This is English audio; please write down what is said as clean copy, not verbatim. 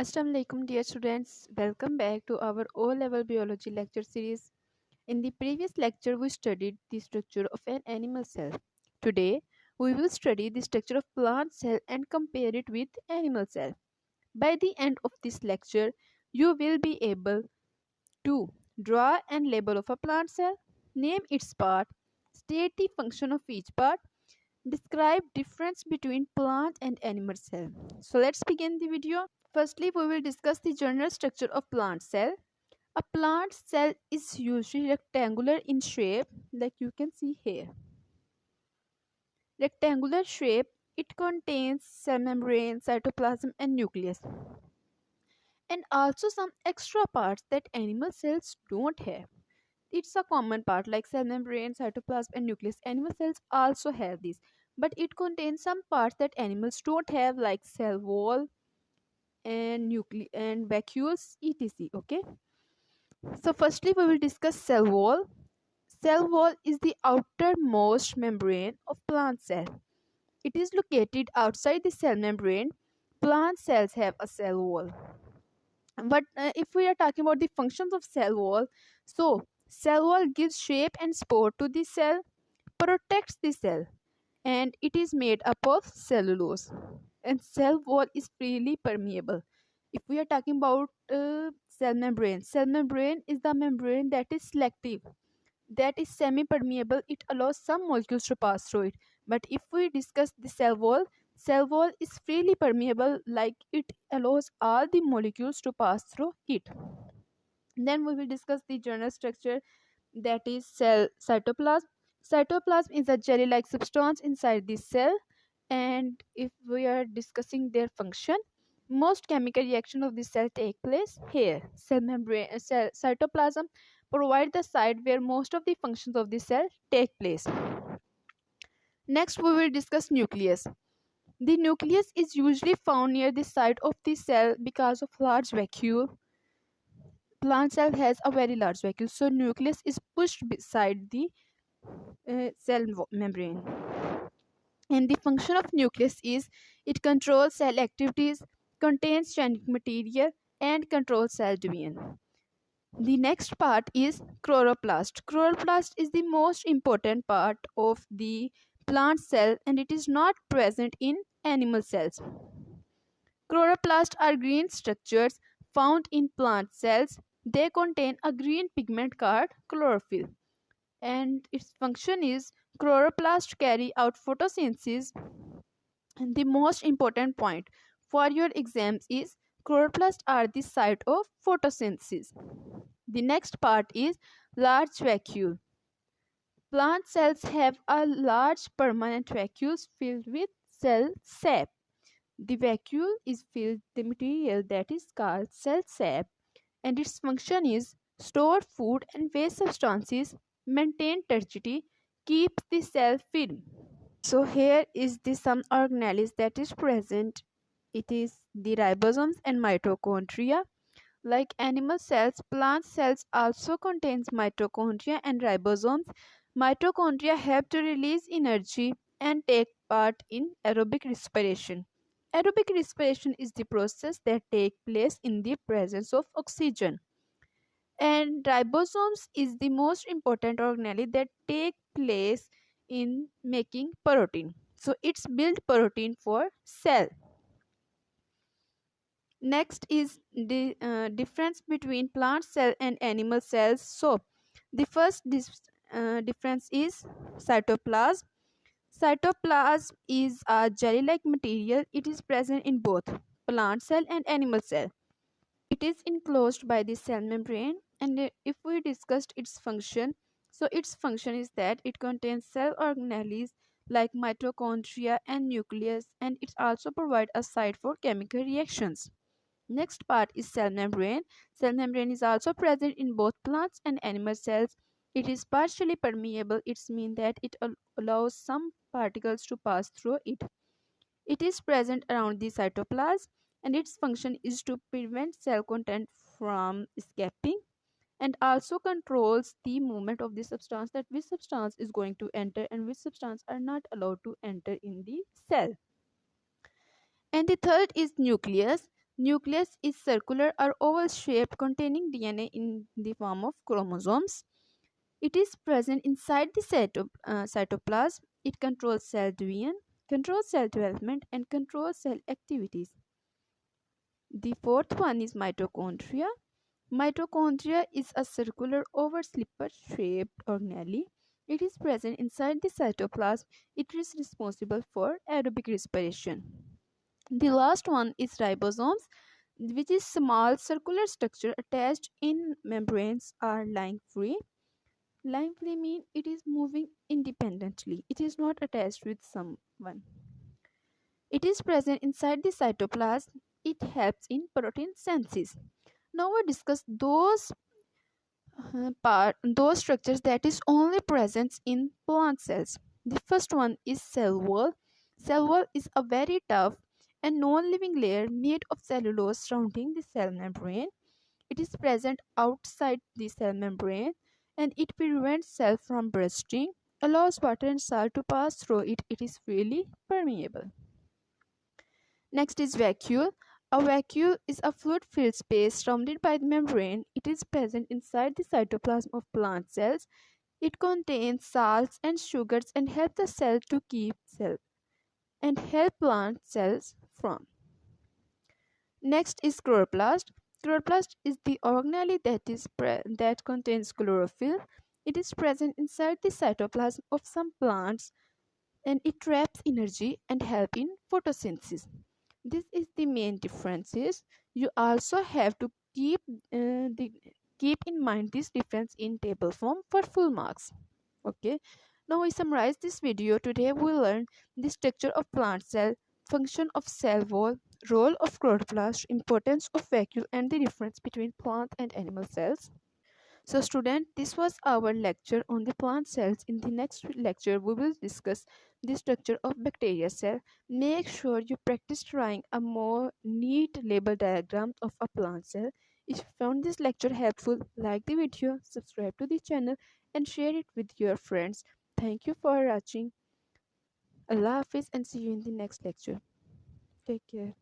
Assalamu alaikum dear students, welcome back to our O-level biology lecture series. In the previous lecture we studied the structure of an animal cell. Today we will study the structure of plant cell and compare it with animal cell. By the end of this lecture you will be able to draw and label of a plant cell, name its part, state the function of each part, describe difference between plant and animal cell. So let's begin the video. Firstly, we will discuss the general structure of plant cell. A plant cell is usually rectangular in shape, like you can see here. Rectangular shape, it contains cell membrane, cytoplasm and nucleus. And also some extra parts that animal cells don't have. It's a common part like cell membrane, cytoplasm and nucleus. Animal cells also have these, but it contains some parts that animals don't have like cell wall and nucleus and vacuoles etc. Okay, so firstly we will discuss cell wall. Cell wall is the outermost membrane of plant cell. It is located outside the cell membrane. Plant cells have a cell wall, but if we are talking about the functions of cell wall, so cell wall gives shape and support to the cell, protects the cell, and it is made up of cellulose, and cell wall is freely permeable. If we are talking about cell membrane is the membrane that is selective, that is semi permeable. It allows some molecules to pass through it. But if we discuss the cell wall is freely permeable, like it allows all the molecules to pass through it. Then we will discuss the general structure, that is cell cytoplasm. Cytoplasm is a jelly-like substance inside the cell, and if we are discussing their function, most chemical reaction of the cell take place here. Cell membrane, cell cytoplasm provide the site where most of the functions of the cell take place. Next, we will discuss nucleus. The nucleus is usually found near the site of the cell because of large vacuole. Plant cell has a very large vacuole, so nucleus is pushed beside the membrane. And the function of nucleus is it controls cell activities, contains genetic material, and controls cell division. The next part is chloroplast. Chloroplast is the most important part of the plant cell, and it is not present in animal cells. Chloroplasts are green structures found in plant cells. They contain a green pigment called chlorophyll, and its function is chloroplast carry out photosynthesis. And the most important point for your exams is chloroplasts are the site of photosynthesis. The next part is large vacuole. Plant cells have a large permanent vacuole filled with cell sap. The vacuole is filled with the material that is called cell sap, and its function is store food and waste substances, maintain turgidity, keep the cell filled. So here is the some organelles that is present. It is the ribosomes and mitochondria. Like animal cells, plant cells also contains mitochondria and ribosomes. Mitochondria help to release energy and take part in aerobic respiration. Aerobic respiration is the process that takes place in the presence of oxygen. And ribosomes is the most important organelle that take place in making protein. So it's build protein for cell. Next is the difference between plant cell and animal cells. So the first difference is cytoplasm. Cytoplasm is a jelly-like material. It is present in both plant cell and animal cell. It is enclosed by the cell membrane, and if we discussed its function, so its function is that it contains cell organelles like mitochondria and nucleus, and it also provides a site for chemical reactions. Next part is cell membrane. Cell membrane is also present in both plants and animal cells. It is partially permeable. It means that it allows some particles to pass through it. It is present around the cytoplasm, and its function is to prevent cell content from escaping, and also controls the movement of the substance, that which substance is going to enter and which substance are not allowed to enter in the cell. And the third is nucleus. Nucleus is circular or oval shape containing DNA in the form of chromosomes. It is present inside the cytoplasm. It controls cell division, controls cell development, and controls cell activities. The fourth one is mitochondria. Mitochondria is a circular oval slipper shaped organelle. It is present inside the cytoplasm. It is responsible for aerobic respiration. The last one is ribosomes, which is small circular structure attached in membranes or lying free. Lying free means it is moving independently. It is not attached with someone. It is present inside the cytoplasm. It helps in protein synthesis. Now we discuss those structures that is only present in plant cells. The first one is cell wall. Cell wall is a very tough and non-living layer made of cellulose surrounding the cell membrane. It is present outside the cell membrane and it prevents cell from bursting, allows water and salt to pass through it. It is freely permeable. Next is vacuole. A vacuole is a fluid-filled space surrounded by the membrane. It is present inside the cytoplasm of plant cells. It contains salts and sugars and help the cell to keep cell and help plant cells from. Next is chloroplast. Chloroplast is the organelle that contains chlorophyll. It is present inside the cytoplasm of some plants and it traps energy and help in photosynthesis. This is the main differences. You also have to keep in mind this difference in table form for full marks. Okay, now we summarize this video. Today we learn the structure of plant cell, function of cell wall, role of chloroplast, importance of vacuole, and the difference between plant and animal cells. So student, this was our lecture on the plant cells. In the next lecture, we will discuss the structure of bacteria cell. Make sure you practice drawing a more neat label diagram of a plant cell. If you found this lecture helpful, like the video, subscribe to the channel and share it with your friends. Thank you for watching. Allah Hafiz and see you in the next lecture. Take care.